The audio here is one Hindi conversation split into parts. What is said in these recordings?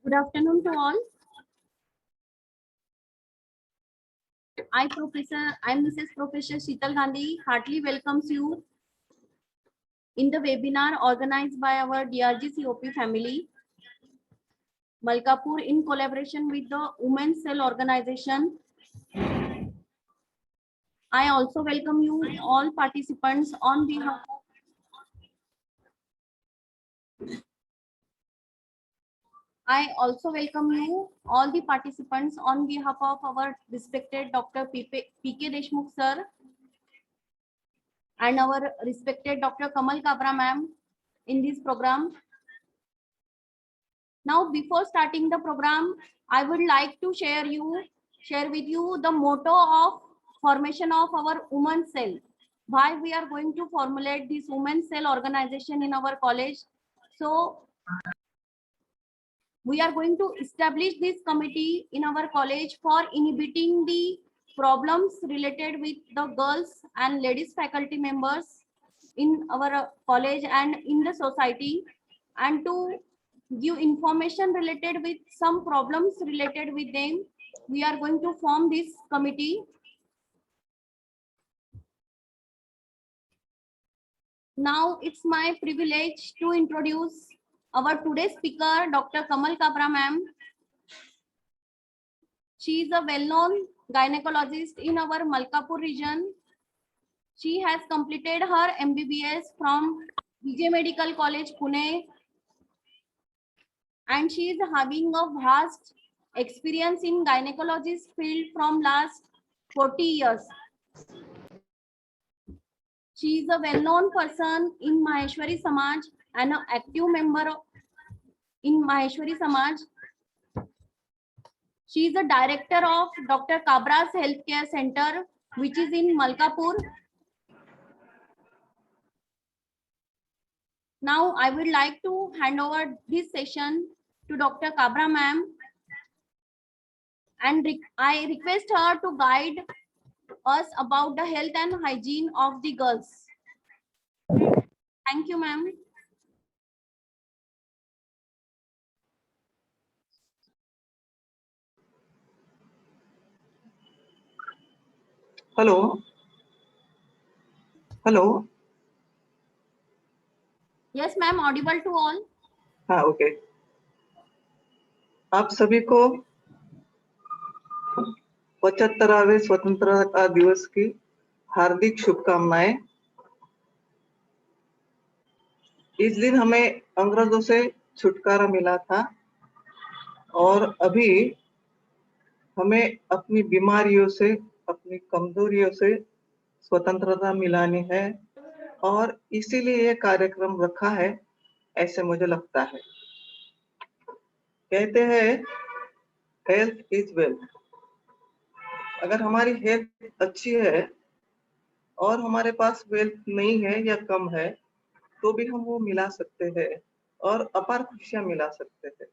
Good afternoon to all. I'm Mrs. Professor Sheetal Gandhi. Heartily welcomes you in the webinar organized by our DRG COP family, Malkapur, in collaboration with the Women's Cell Organization. I also welcome you all participants on behalf of our respected Dr. P.K. Deshmukh sir and our respected Dr. Kamal Kabra ma'am in this program. Now, before starting the program, I would like to share with you the motto of formation of our women's cell. Why we are going to formulate this women's cell organization in our college. So we are going to establish this committee in our college for inhibiting the problems related with the girls and ladies faculty members in our college and in the society, and to give information related with some problems related with them. We are going to form this committee. Now it's my privilege to introduce our today's speaker, Dr. Kamal Kabra ma'am. She is a well-known gynecologist in our Malkapur region. She has completed her MBBS from Vijay Medical College, Pune, and she is having a vast experience in gynecologist field from last 40 years. She is a well-known person in Maheshwari Samaj and an active member in Maheshwari Samaj. She is the director of Dr. Kabra's Healthcare Center, which is in Malkapur. Now I would like to hand over this session to Dr. Kabra ma'am, and I request her to guide us about the health and hygiene of the girls. Thank you, ma'am. Hello. Hello. Yes, ma'am. Audible to all. हाँ, ओके। आप सभी को 75वें स्वतंत्रता दिवस की हार्दिक शुभकामनाएं। इस दिन हमें अंग्रेजों से छुटकारा मिला था और अभी हमें अपनी बीमारियों से, अपनी कमजोरियों से स्वतंत्रता मिलानी है और इसीलिए ये कार्यक्रम रखा है, ऐसे मुझे लगता है। कहते हैं हेल्थ इज वेल्थ। अगर हमारी हेल्थ अच्छी है और हमारे पास वेल्थ नहीं है या कम है, तो भी हम वो मिला सकते हैं और अपार खुशियां मिला सकते हैं।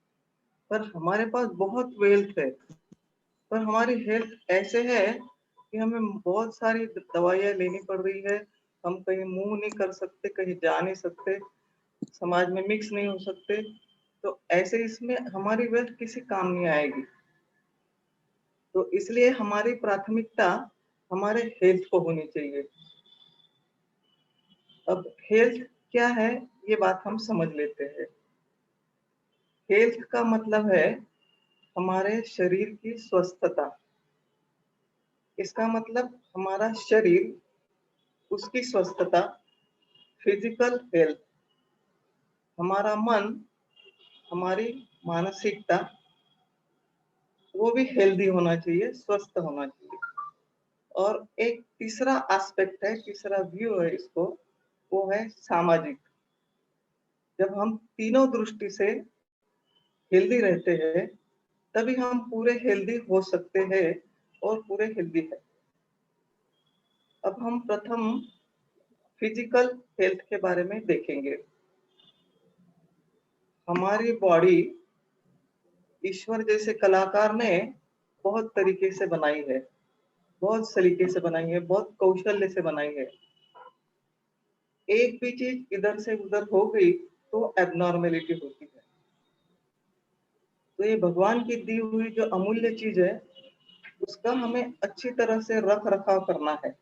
पर हमारे पास बहुत वेल्थ है, पर हमारी हेल्थ ऐसे है कि हमें बहुत सारी दवाइयां लेनी पड़ रही है। हम कहीं मूव नहीं कर सकते, कहीं जा नहीं सकते, समाज में मिक्स नहीं हो सकते, तो ऐसे इसमें हमारी वेल्थ किसी काम नहीं आएगी। तो इसलिए हमारी प्राथमिकता हमारे हेल्थ को होनी चाहिए। अब हेल्थ क्या है, ये बात हम समझ लेते हैं। हेल्थ का मतलब है हमारे शरीर की स्वस्थता। इसका मतलब हमारा शरीर, उसकी स्वस्थता, फिजिकल हेल्थ, हमारा मन, हमारी मानसिकता, वो भी हेल्दी होना चाहिए, स्वस्थ होना चाहिए। और एक तीसरा एस्पेक्ट है, तीसरा व्यू है इसको, वो है सामाजिक। जब हम तीनों दृष्टि से हेल्दी रहते हैं, तभी हम पूरे हेल्दी हो सकते हैं और पूरे हेल्दी है। अब हम प्रथम फिजिकल हेल्थ के बारे में देखेंगे। हमारी बॉडी ईश्वर जैसे कलाकार ने बहुत तरीके से बनाई है, बहुत सलीके से बनाई है, बहुत कौशल्य से बनाई है। एक भी चीज इधर से उधर हो गई तो एबनॉर्मेलिटी होती है। तो ये भगवान की दी हुई जो अमूल्य चीज है, उसका हमें अच्छी तरह से रख रखाव करना है।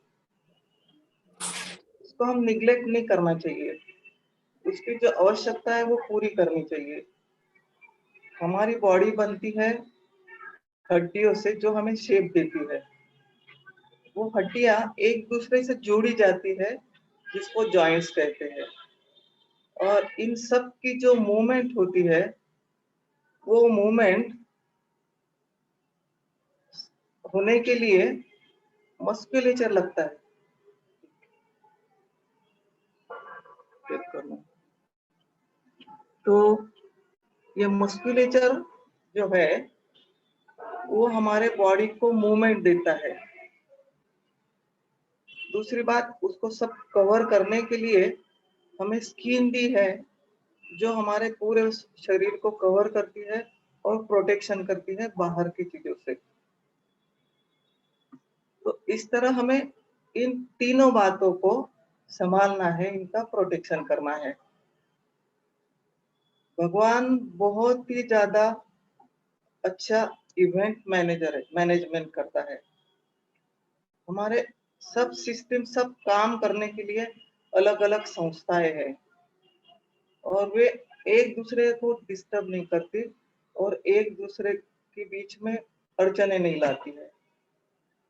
उसको हम निग्लेक्ट नहीं करना चाहिए। उसकी जो आवश्यकता है वो पूरी करनी चाहिए। हमारी बॉडी बनती है हड्डियों से, जो हमें शेप देती है। वो हड्डियां एक दूसरे से जोड़ी जाती है, जिसको जॉइंट्स कहते हैं। और इन सब की जो मूवमेंट होती है, वो मूवमेंट होने के लिए मस्कुलेचर लगता है। चेक करना। तो ये मस्कुलेचर जो है, वो हमारे बॉडी को मूवमेंट देता है। दूसरी बात, उसको सब कवर करने के लिए हमें स्किन दी है, जो हमारे पूरे शरीर को कवर करती है और प्रोटेक्शन करती है बाहर की चीजों से। तो इस तरह हमें इन तीनों बातों को संभालना है, इनका प्रोटेक्शन करना है। भगवान बहुत ही ज्यादा अच्छा इवेंट मैनेजर है, मैनेजमेंट करता है। हमारे सब सिस्टम, सब काम करने के लिए अलग अलग संस्थाएं हैं, और वे एक दूसरे को डिस्टर्ब नहीं करती और एक दूसरे के बीच में अड़चने नहीं लाती है।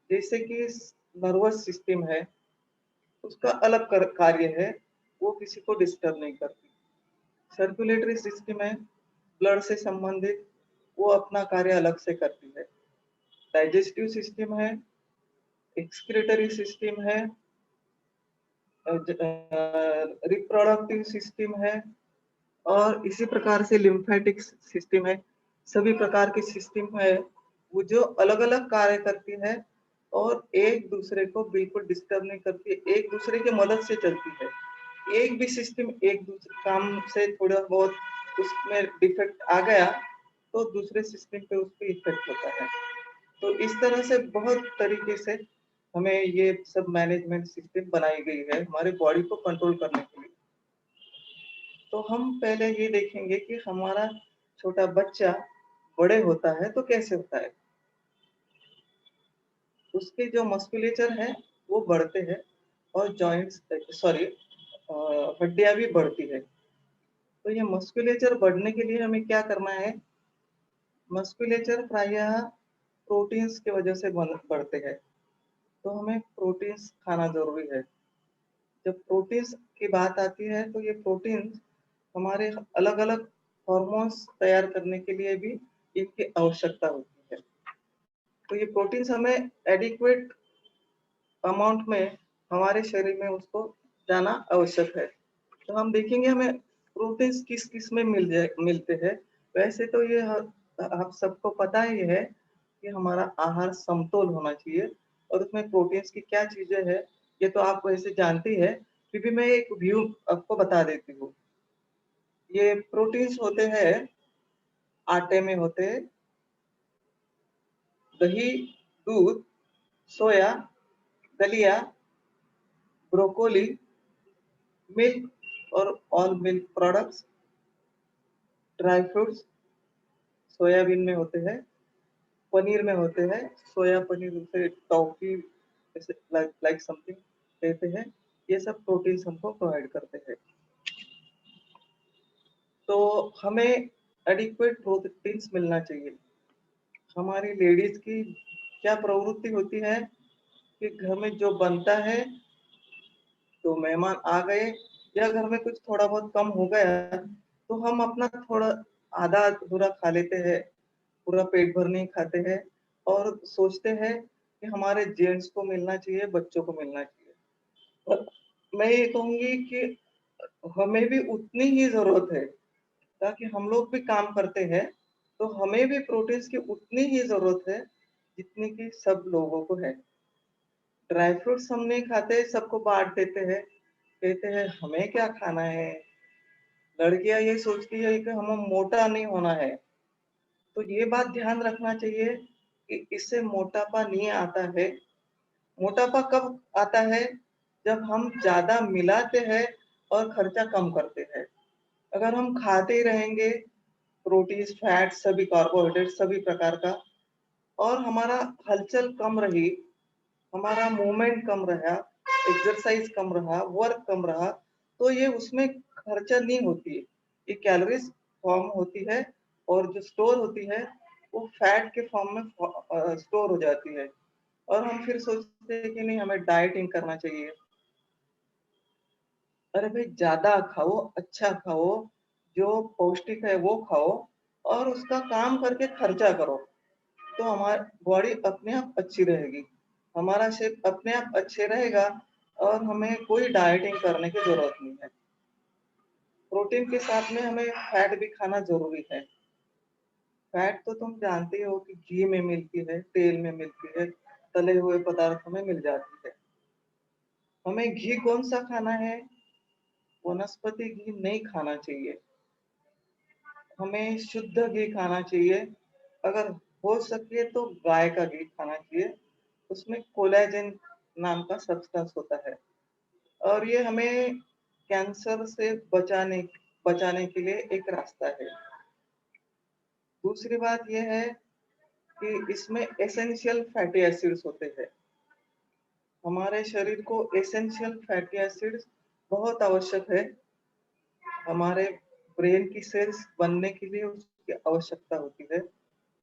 जैसे कि नर्वस सिस्टम है, उसका अलग कार्य है, वो किसी को डिस्टर्ब नहीं करती। सर्कुलेटरी सिस्टम है, ब्लड से संबंधित, वो अपना कार्य अलग से करती है। डाइजेस्टिव सिस्टम है, एक्सक्रीटरी सिस्टम है, रिप्रोडक्टिव सिस्टम है, और इसी प्रकार से लिम्फेटिक सिस्टम है। सभी प्रकार की सिस्टम है, वो जो अलग अलग कार्य करती है और एक दूसरे को बिल्कुल डिस्टर्ब नहीं करती, एक दूसरे की मदद से चलती है। एक भी सिस्टम एक दूसरे काम से थोड़ा बहुत उसमें डिफेक्ट आ गया, तो दूसरे सिस्टम पे उस पर इफेक्ट होता है। तो इस तरह से बहुत तरीके से हमें ये सब मैनेजमेंट सिस्टम बनाई गई है हमारे बॉडी को कंट्रोल करने के लिए। तो हम पहले ये देखेंगे कि हमारा छोटा बच्चा बड़े होता है तो कैसे होता है। उसके जो मस्कुलेचर है वो बढ़ते हैं, और जॉइंट्स, सॉरी, हड्डियां भी बढ़ती है। तो ये मस्कुलेचर बढ़ने के लिए हमें क्या करना है? मस्कुलेचर प्रायः प्रोटीन्स की वजह से बढ़ते हैं, तो हमें प्रोटीन्स खाना जरूरी है। जब प्रोटीन्स की बात आती है, तो ये प्रोटीन्स हमारे अलग अलग हॉर्मोन्स तैयार करने के लिए भी इनकी आवश्यकता होती है। तो ये प्रोटीन्स हमें एडिक्वेट अमाउंट में हमारे शरीर में उसको जाना आवश्यक है। तो हम देखेंगे हमें प्रोटीन्स किस किस में मिलते हैं। वैसे तो ये आप सबको पता ही है कि हमारा आहार समतोल होना चाहिए, और उसमें प्रोटीन्स की क्या चीजें हैं ये तो आप वैसे जानती है, फिर भी मैं एक व्यू आपको बता देती हूँ। ये प्रोटीन्स होते हैं, आटे में होते हैं, दही, दूध, सोया, दलिया, ब्रोकोली, मिल्क और all milk products, dry fruits, soybean में होते हैं, पनीर में होते हैं, सोया पनीर उसे टॉफी जैसे लाइक समथिंग कहते हैं। ये सब प्रोटीन्स हमको प्रोवाइड करते हैं। तो हमें एडिक्वेट प्रोटीन्स मिलना चाहिए। हमारी लेडीज की क्या प्रवृत्ति होती है कि घर में जो बनता है, तो मेहमान आ गए या घर में कुछ थोड़ा बहुत कम हो गया, तो हम अपना थोड़ा आधा अधूरा खा लेते हैं, पूरा पेट भर नहीं खाते हैं, और सोचते हैं कि हमारे जेंट्स को मिलना चाहिए, बच्चों को मिलना चाहिए। और मैं ये कहूंगी कि हमें भी उतनी ही जरूरत है, ताकि हम लोग भी काम करते हैं, तो हमें भी प्रोटीन्स की उतनी ही जरूरत है जितनी कि सब लोगों को है। ड्राई फ्रूट्स हम नहीं खाते, सबको बांट देते हैं, कहते हैं हमें क्या खाना है। लड़कियां ये सोचती है कि हमें मोटा नहीं होना है। तो ये बात ध्यान रखना चाहिए कि इससे मोटापा नहीं आता है। मोटापा कब आता है? जब हम ज्यादा मिलाते हैं और खर्चा कम करते हैं। अगर हम खाते ही रहेंगे प्रोटीन्स, फैट, सभी कार्बोहाइड्रेट, सभी प्रकार का, और हमारा हलचल कम रही, हमारा मूवमेंट कम रहा, एक्सरसाइज कम रहा, वर्क कम रहा, तो ये उसमें खर्चा नहीं होती है। ये कैलोरीज फॉर्म होती है और जो स्टोर होती है वो फैट के फॉर्म में स्टोर हो जाती है, और हम फिर सोचते हैं कि नहीं हमें डाइटिंग करना चाहिए। अरे भाई ज्यादा खाओ, अच्छा खाओ, जो पौष्टिक है वो खाओ, और उसका काम करके खर्चा करो, तो हमारी बॉडी अपने आप अच्छी रहेगी, हमारा शेप अपने आप अच्छे रहेगा, और हमें कोई डाइटिंग करने की जरूरत नहीं है। प्रोटीन के साथ में हमें फैट भी खाना जरूरी है। फैट तो तुम जानते हो कि घी में मिलती है, तेल में मिलती है, तले हुए पदार्थों में मिल जाती है। हमें घी कौन सा खाना है? वनस्पति घी नहीं खाना चाहिए, हमें शुद्ध घी खाना चाहिए। अगर हो सके तो गाय का घी खाना चाहिए, उसमें कोलेजन नाम का सब्सटेंस होता है, और ये हमें कैंसर से बचाने के लिए एक रास्ता है। दूसरी बात यह है कि इसमें एसेंशियल फैटी एसिड्स होते हैं। हमारे शरीर को एसेंशियल फैटी एसिड्स बहुत आवश्यक है। हमारे ब्रेन की सेल्स बनने के लिए उसकी आवश्यकता होती है,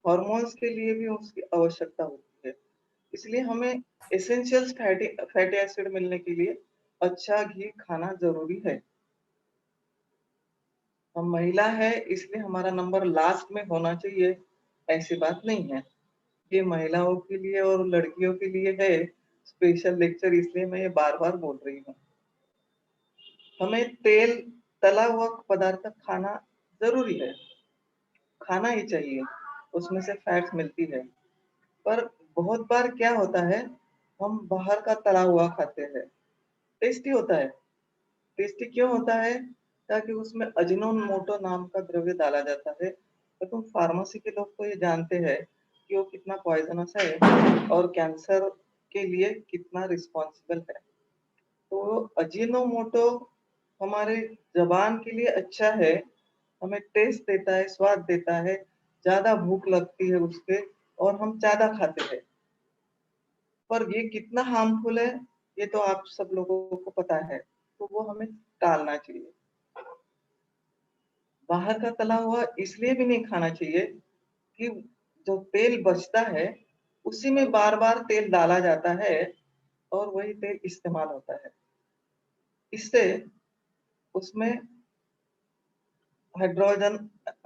हार्मोन्स के लिए भी उसकी आवश्यकता होती है। इसलिए हमें एसेंशियल फैटी फैटी एसिड मिलने के लिए अच्छा घी खाना जरूरी है। हम महिला है इसलिए हमारा नंबर लास्ट में होना चाहिए, ऐसी बात नहीं है। ये महिलाओं के लिए और लड़कियों के लिए है स्पेशल लेक्चर, इसलिए मैं ये बार बार बोल रही हूँ। हमें तेल तला हुआ पदार्थ खाना जरूरी है, खाना ही चाहिए, उसमें से फैट्स मिलती है। पर बहुत बार क्या होता है, हम बाहर का तला हुआ खाते हैं। टेस्टी होता है, टेस्टी क्यों होता है? ताकि उसमें अजीनोमोटो नाम का द्रव्य डाला जाता है, तो तुम फार्मेसी के लोग तो ये जानते हैं कि वो कितना पॉइजनस है और कैंसर के लिए कितना रिस्पॉन्सिबल है। तो अजीनोमोटो हमारे जबान के लिए अच्छा है, हमें टेस्ट देता है, स्वाद देता है, ज्यादा भूख लगती है उसके, और हम ज्यादा खाते हैं। पर ये कितना हार्मफुल है ये तो आप सब लोगों को पता है, तो वो हमें टालना चाहिए। बाहर का तला हुआ इसलिए भी नहीं खाना चाहिए कि जो तेल बचता है उसी में बार बार तेल डाला जाता है, और वही तेल इस्तेमाल होता है। इससे उसमें हाइड्रोजन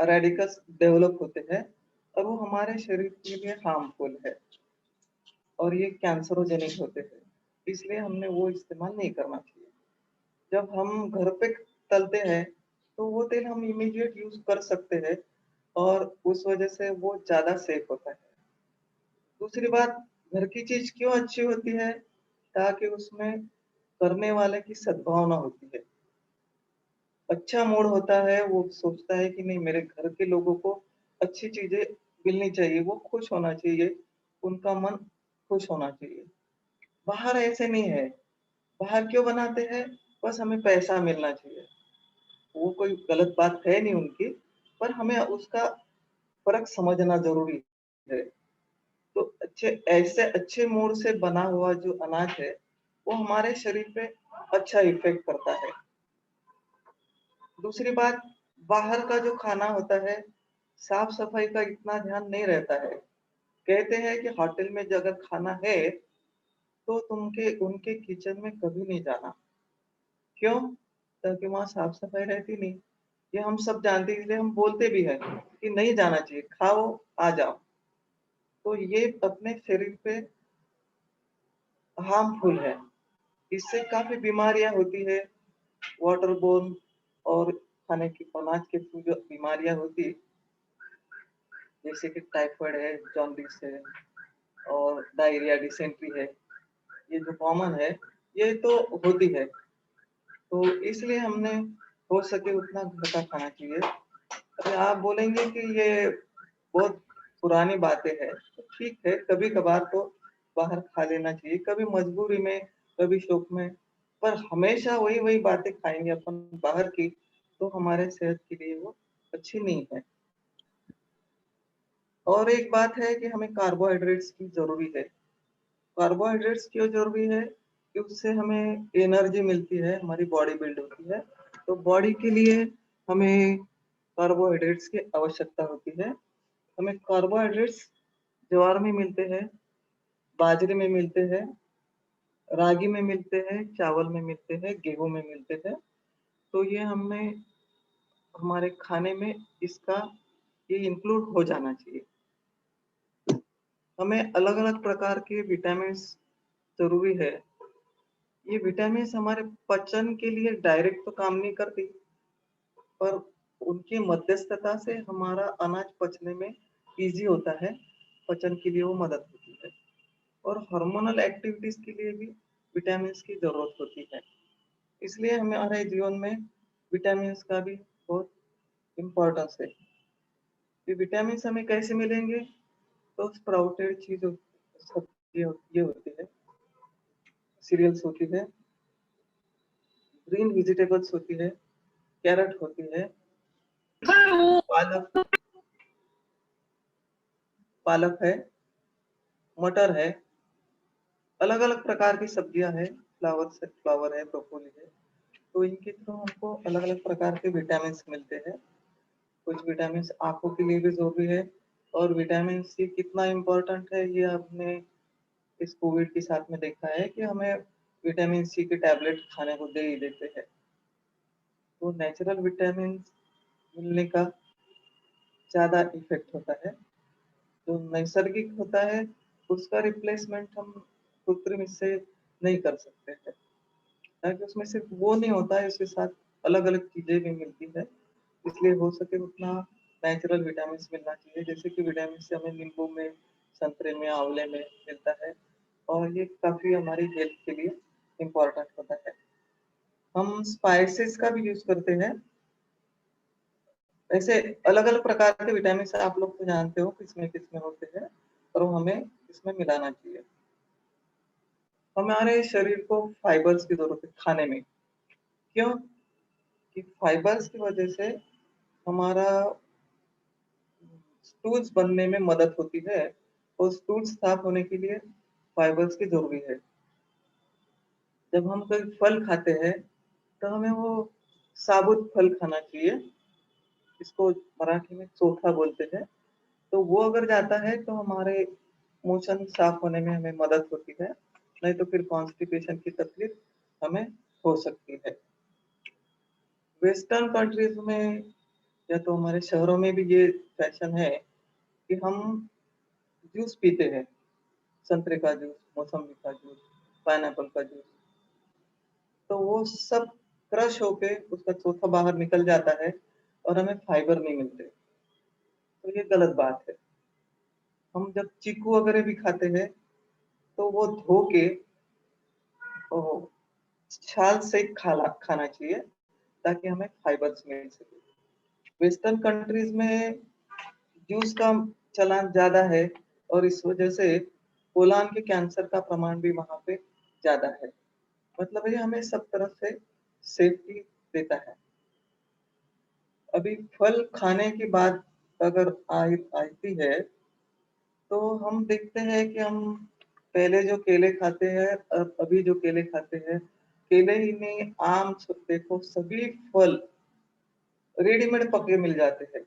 रेडिकल्स डेवलप होते हैं, और वो हमारे शरीर के लिए हार्मफुल है, और ये कैंसरोजेनिक होते हैं। इसलिए हमने वो इस्तेमाल नहीं करना चाहिए। जब हम घर पे तलते हैं तो वो तेल हम इमीडिएट यूज कर सकते हैं, और उस वजह से वो ज्यादा सेफ होता है। दूसरी बात, घर की चीज क्यों अच्छी होती है? ताकि उसमें करने वाले की सद्भावना होती है, अच्छा मूड होता है, वो सोचता है कि नहीं मेरे घर के लोगों को अच्छी चीजें मिलनी चाहिए, वो खुश होना चाहिए, उनका मन खुश होना चाहिए। बाहर ऐसे नहीं है, बाहर क्यों बनाते हैं? बस हमें पैसा मिलना चाहिए। वो कोई गलत बात है नहीं उनकी, पर हमें उसका फर्क समझना जरूरी है। तो अच्छे मूड से बना हुआ जो अनाज है वो हमारे शरीर पे अच्छा इफेक्ट करता है। दूसरी बात, बाहर का जो खाना होता है साफ सफाई का इतना ध्यान नहीं रहता है। कहते हैं कि होटल में जो अगर खाना है तो तुमके उनके किचन में कभी नहीं जाना। क्यों? ताकि वहां साफ सफाई रहती नहीं। ये हम सब जानते हैं, इसलिए हम बोलते भी हैं कि नहीं जाना चाहिए, खाओ आ जाओ। तो ये अपने शरीर पे हार्मफुल है, इससे काफी बीमारियां होती है, वाटर बोर्न, और खाने की अनाज के थ्रू जो बीमारियां होती, जैसे कि टाइफाइड है, जॉन्डिस है, और डायरिया, डिसेंट्री है, ये जो कॉमन है ये तो होती है। तो इसलिए हमने हो सके उतना घर का खाना चाहिए। अगर आप बोलेंगे कि ये बहुत पुरानी बातें हैं, तो ठीक है, कभी कभार तो बाहर खा लेना चाहिए, कभी मजबूरी में, कभी शौक में। पर हमेशा वही वही बातें खाएंगे अपन बाहर की, तो हमारे सेहत के लिए वो अच्छी नहीं है। और एक बात है कि हमें कार्बोहाइड्रेट्स की जरूरी है। कार्बोहाइड्रेट्स क्यों जरूरी है? कि उससे हमें एनर्जी मिलती है, हमारी बॉडी बिल्ड होती है। तो बॉडी के लिए हमें कार्बोहाइड्रेट्स की आवश्यकता होती है। हमें कार्बोहाइड्रेट्स ज्वार में मिलते हैं, बाजरे में मिलते हैं, रागी में मिलते हैं, चावल में मिलते हैं, गेहूं में मिलते हैं। तो ये हमें हमारे खाने में इसका ये इंक्लूड हो जाना चाहिए। हमें अलग-अलग प्रकार के विटामिन्स ज़रूरी है। ये विटामिन्स हमारे पचन के लिए डायरेक्ट तो काम नहीं करती, पर उनकी मध्यस्थता से हमारा अनाज पचने में ईज़ी होता है, पचन के लिए वो मदद होती है। और हार्मोनल एक्टिविटीज़ के लिए भी विटामिन्स की ज़रूरत होती है। इसलिए हमारे जीवन में विटामिन्स का भी बहुत इम्पोर्टेंस है। ये विटामिन्स हमें कैसे मिलेंगे? तो स्प्राउटेड चीज़ सब्ज़ी ये होती है, सीरियल्स होती है, ग्रीन वेजिटेबल्स होती है, कैरट होती है, पालक पालक है, मटर है, अलग-अलग प्रकार की सब्जियाँ हैं, फ्लावर है, ब्रोकोली है। तो इनके थ्रू हमको अलग-अलग प्रकार के विटामिन्स मिलते हैं। कुछ विटामिन्स आँखों के लिए भी ज़रूरी है और विटामिन सी कितना इम्पोर्टेंट है ये आपने इस कोविड के साथ में देखा है कि हमें विटामिन सी के टैबलेट खाने को दे ही देते हैं। तो नेचुरल विटामिन्स मिलने का ज़्यादा इफ़ेक्ट होता है। जो नैसर्गिक होता है, उसका रिप्लेसमेंट हम कृत्रिम इससे नहीं कर सकते हैं। ताकि उसमें सिर्फ़ वो नहीं होता है, उसके साथ अलग-अलग चीज़ें भी मिलती हैं। इसलिए हो सके उतना नेचुरल विटामिन्स मिलना चाहिए। जैसे कि विटामिन सी हमें नींबू में, संतरे में, आँवले में मिलता है और ये काफ़ी हमारी हेल्थ के लिए इम्पोर्टेंट होता है। हम स्पाइसेस का भी यूज़ करते हैं। ऐसे अलग-अलग प्रकार के विटामिन्स आप लोग तो जानते हो किसमें-किसमें होते हैं, पर वो हमें इसमें मिलाना चाहिए। हमारे शरीर को फाइबर्स की ज़रूरत है खाने में। क्यों? कि फाइबर्स की वजह से हमारा स्टूल्स बनने में मदद होती है और स्टूल्स साफ होने के लिए फाइबर्स की ज़रूरी है। जब हम कोई फल खाते हैं, तो हमें वो साबुत फल खाना चाहिए, इसको मराठी में चोखा बोलते हैं। तो वो अगर जाता है तो हमारे मोशन साफ होने में हमें मदद होती है, नहीं तो फिर कॉन्स्टिपेशन की तकलीफ हमें हो सकती है। वेस्टर्न कंट्रीज़ में या तो हमारे शहरों में भी ये फैशन है कि हम जूस पीते हैं, संतरे का जूस, मौसम्बी का जूस, पाइनएप्पल का जूस। तो वो सब क्रश होके उसका चोथा बाहर निकल जाता है और हमें फाइबर नहीं मिलते। तो ये गलत बात है। हम जब चीकू वगैरह भी खाते हैं, तो वो धो के ओ, छाल से खाना चाहिए ताकि हमें फाइबर्स मिल सके। वेस्टर्न कंट्रीज में जूस का चलन ज़्यादा है और इस वजह से कोलान के कैंसर का प्रमाण भी वहाँ पे ज़्यादा है। मतलब ये हमें सब तरफ से सेफ्टी देता है। अभी फल खाने की बात अगर आती है, तो हम देखते हैं कि हम पहले जो केले खाते हैं अभी जो केले खाते हैं, केले ही नहीं आम देखो सभी फल रेडीमेड पके मिल जाते हैं,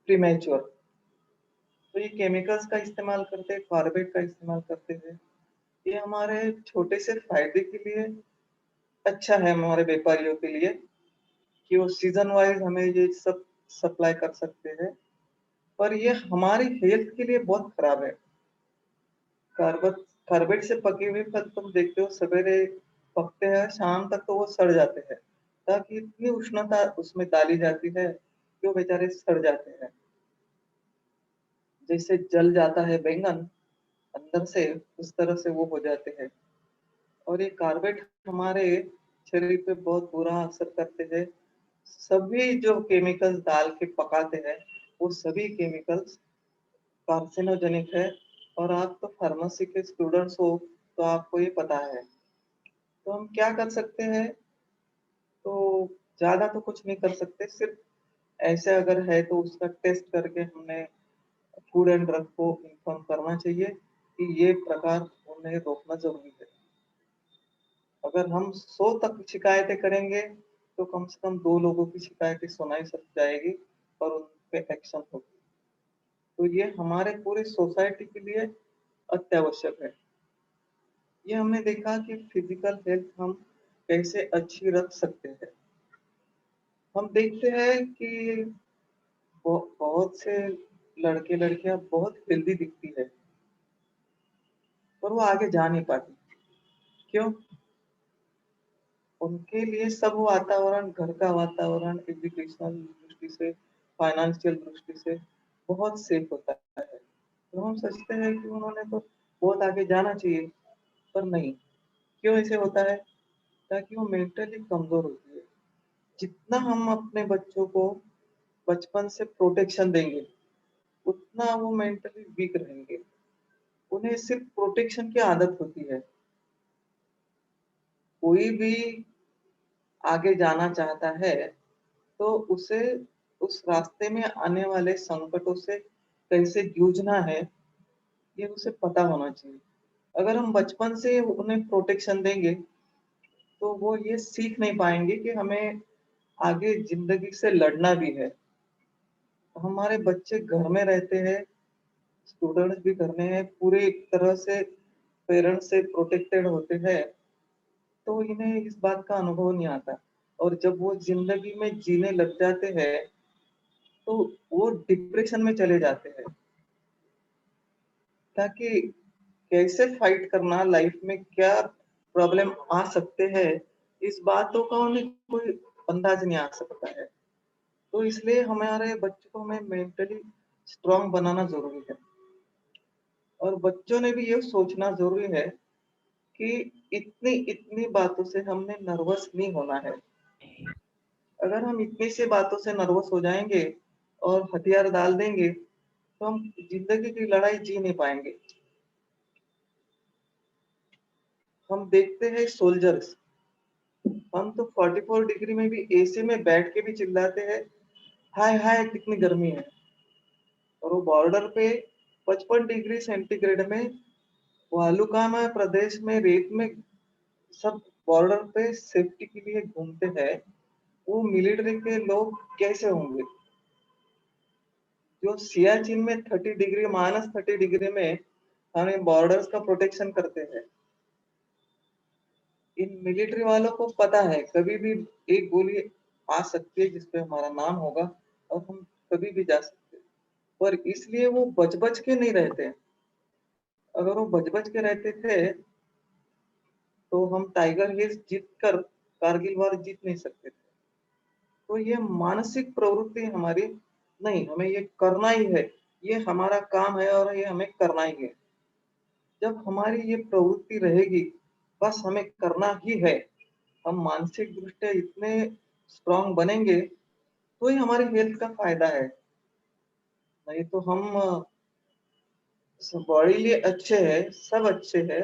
प्रीमैच्योर। तो ये केमिकल्स का इस्तेमाल करते हैं, कार्बेट का इस्तेमाल करते हैं। ये हमारे छोटे से फायदे के लिए अच्छा है हमारे व्यापारियों के लिए कि वो सीज़न वाइज़ हमें ये सब सप्लाई कर सकते हैं। पर ये हमारी हेल्थ के लिए बहुत खराब है। कार्बट कार्बेट से पके हुए फल तुम देखते हो सवेरे पकते हैं, शाम तक तो वो सड़ जाते हैं। ताकि इतनी उष्णता उसमें डाली जाती है कि वो बेचारे सड़ जाते हैं। जैसे जल जाता है बैंगन अंदर से, उस तरह से वो हो जाते हैं। और ये कार्बेट हमारे शरीर पे बहुत बुरा असर करते हैं। सभी जो केमिकल्स डाल के पकाते हैं, वो सभी केमिकल्स कार्सिनोजेनिक है और आप तो फार्मेसी के स्टूडेंट्स हो, तो आपको ये पता है। तो हम क्या कर सकते हैं? तो ज़्यादा तो कुछ नहीं कर सकते, सिर्फ़ ऐसे अगर है तो उसका टेस्ट करके हमने फूड एंड ड्रग को इन्फॉर्म करना चाहिए कि ये प्रकार उन्हें रोकना जरूरी है। अगर हम 100 तक शिकायतें करेंगे तो कम से कम 2 लोगों की शिकायतें सुनाई सक जाएगी और उन पे एक्शन होगी। तो ये हमारे पूरे सोसाइटी के लिए अत्यावश्यक है। ये हमने देखा कि फिजिकल हेल्थ हम कैसे अच्छी रख सकते हैं। हम देखते हैं कि बहुत से लड़के लड़कियां बहुत हेल्दी दिखती है पर वो आगे जा नहीं पाती। क्यों? उनके लिए सब वातावरण, घर का वातावरण एजुकेशनल दृष्टि से, फाइनेंशियल दृष्टि से बहुत सेफ होता है। तो हम सोचते हैं कि उन्होंने तो बहुत आगे जाना चाहिए, पर नहीं। क्यों ऐसे होता है? ताकि वो मेंटली कमजोर होती है। जितना हम अपने बच्चों को बचपन से प्रोटेक्शन देंगे, उतना वो मेंटली वीक रहेंगे। उन्हें सिर्फ प्रोटेक्शन की आदत होती है। कोई भी आगे जाना चाहता है तो उसे उस रास्ते में आने वाले संकटों से कैसे जूझना है, ये उसे पता होना चाहिए। अगर हम बचपन से उन्हें प्रोटेक्शन देंगे तो वो ये सीख नहीं पाएंगे कि हमें आगे जिंदगी से लड़ना भी है। हमारे बच्चे घर में रहते हैं, स्टूडेंट्स भी घर में है, पूरी तरह से पेरेंट्स से प्रोटेक्टेड होते हैं, तो इन्हें इस बात का अनुभव नहीं आता। और जब वो जिंदगी में जीने लग जाते हैं तो वो डिप्रेशन में चले जाते हैं। ताकि कैसे फाइट करना, लाइफ में क्या प्रॉब्लम आ सकते हैं, इस बातों का उन्हें कोई अंदाज नहीं आ सकता है। तो इसलिए हमारे बच्चों को हमें मेंटली स्ट्रांग बनाना जरूरी है। और बच्चों ने भी ये सोचना जरूरी है कि इतनी इतनी बातों से हमने नर्वस नहीं होना है। अगर हम इतनी सी बातों से नर्वस हो जाएंगे और हथियार डाल देंगे तो हम जिंदगी की लड़ाई जी नहीं पाएंगे। हम देखते हैं सोल्जर्स, हम तो 44 डिग्री में भी एसी में बैठ के भी चिल्लाते हैं, हाय हाय कितनी गर्मी है। और वो बॉर्डर पे 55 डिग्री सेंटीग्रेड में वालुकामय प्रदेश में रेत में सब बॉर्डर पे सेफ्टी के लिए घूमते हैं। वो मिलिट्री के लोग कैसे होंगे जो सियाचिन में 30 डिग्री -30 डिग्री में हमें बॉर्डर्स का प्रोटेक्शन करते हैं। इन मिलिट्री वालों को पता है कभी भी एक गोली आ सकती है जिसपे हमारा नाम होगा और हम कभी भी जा सकते हैं। पर इसलिए वो बच बच के नहीं रहते। अगर वो बच बच के रहते थे तो हम टाइगर हिल्स जीत कर कारगिल वार जीत नहीं सकते थे। तो ये मानसिक प्रवृत्ति हमारी नहीं, हमें ये करना ही है, ये हमारा काम है और ये हमें करना ही है। जब हमारी ये प्रवृत्ति रहेगी, बस हमें करना ही है, हम मानसिक दृष्टि इतने स्ट्रांग बनेंगे तो ही हमारे हेल्थ का फायदा है। नहीं तो हम बॉडी लिए अच्छे है, सब अच्छे है।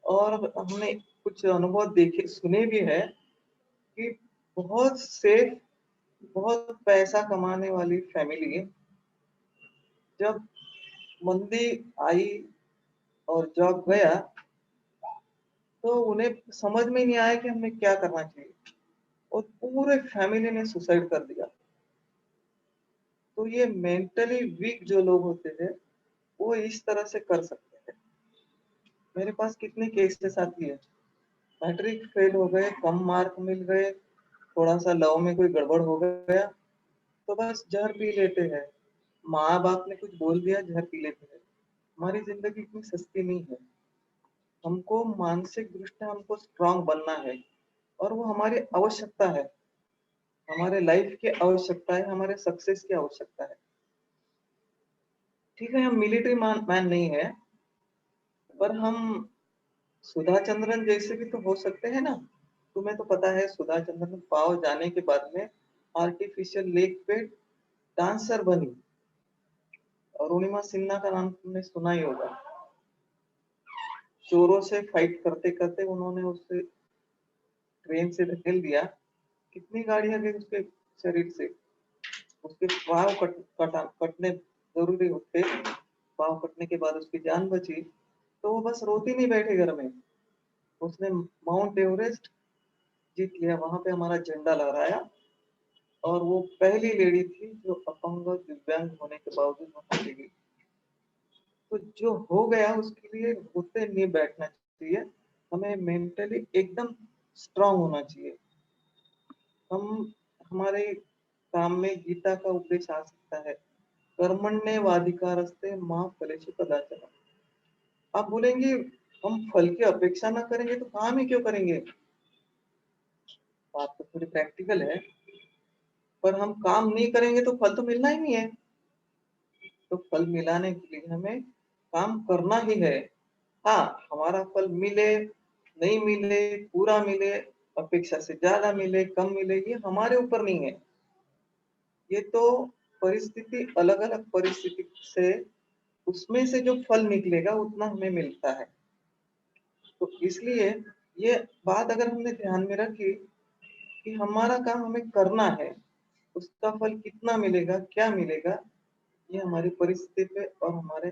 और हमने कुछ अनुभव देखे सुने भी है कि बहुत सेफ, बहुत पैसा कमाने वाली फैमिली जब मंदी आई और जॉब गया तो उन्हें समझ में नहीं आया कि हमें क्या करना चाहिए और पूरे फैमिली ने सुसाइड कर दिया। तो ये मेंटली वीक जो लोग होते हैं वो इस तरह से कर सकते हैं। मेरे पास कितने केसेस आती है, मैट्रिक फेल हो गए, कम मार्क मिल गए, थोड़ा सा लव में कोई गड़बड़ हो गया तो बस जहर पी लेते हैं। माँ बाप ने कुछ बोल दिया, जहर पी लेते हैं। हमारी जिंदगी इतनी सस्ती नहीं है। हमको मानसिक दृष्टि हमको स्ट्रांग बनना है और वो हमारी आवश्यकता है, हमारे लाइफ की आवश्यकता है, हमारे सक्सेस की आवश्यकता है। ठीक है, हम मिलिट्री मैन नहीं है, पर हम सुधा चंद्रन जैसे भी तो हो सकते हैं ना। तुम्हें तो पता है सुधा चंद्रन पाव जाने के बाद में आर्टिफिशियल लेक पे डांसर बनी। अरुणिमा सिन्हा का नाम तुमने सुना ही होगा। चोरों से फाइट करते करते उन्होंने उसे ट्रेन से धकेल दिया। कितनी गाड़ियां गई उसके शरीर से, उसके पाँव कटने जरूरी थे, पाँव कटने के बाद उसकी जान बची, तो वो बस रोती नहीं बैठे घर में, उसने माउंट एवरेस्ट जीत लिया, वहां पे हमारा झंडा लहराया। और वो पहली लेडी थी जो अपंग और दिव्यांग होने के बावजूद वहां चली गई। तो जो हो गया उसके लिए घुटने नहीं बैठना चाहिए, हमें मेंटली एकदम स्ट्रांग होना चाहिए। हम हमारे काम में गीता का उपदेश आ सकता है, कर्मण्येवाधिकारस्ते मां फलेषु कदाचन। आप बोलेंगे हम फल की अपेक्षा ना करेंगे तो काम ही क्यों करेंगे? बात तो थोड़ी प्रैक्टिकल है, पर हम काम नहीं करेंगे तो फल तो मिलना ही नहीं है। तो फल मिलाने के लिए हमें काम करना ही है। हाँ, हमारा फल मिले नहीं मिले, पूरा मिले, अपेक्षा से ज्यादा मिले कम मिले, ये हमारे ऊपर नहीं है। ये तो परिस्थिति, अलग अलग परिस्थिति से उसमें से जो फल निकलेगा उतना हमें मिलता है। तो इसलिए ये बात अगर हमने ध्यान में रखी कि हमारा काम हमें करना है, उसका फल कितना मिलेगा, क्या मिलेगा, ये हमारी परिस्थिति पे और हमारे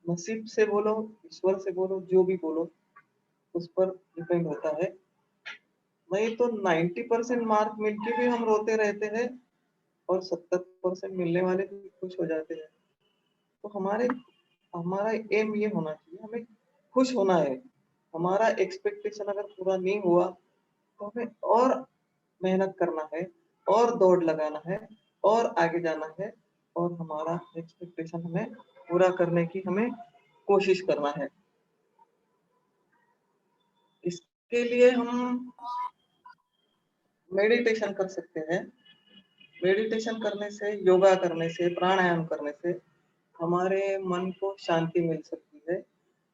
नसीब से बोलो, ईश्वर से बोलो, जो भी बोलो, उस पर डिपेंड होता है। नहीं तो 90% मार्क मिलके भी हम रोते रहते हैं और 70% मिलने वाले भी खुश हो जाते हैं। तो हमारा एम ये होना चाहिए, हमें खुश होना है। हमारा एक्सपेक्टेशन अगर पूरा नहीं हुआ तो हमें और मेहनत करना है, और दौड़ लगाना है, और आगे जाना है, और हमारा एक्सपेक्टेशन हमें पूरा करने की हमें कोशिश करना है। इसके लिए हम मेडिटेशन कर सकते हैं। मेडिटेशन करने से, योगा करने से, प्राणायाम करने से हमारे मन को शांति मिल सकती है।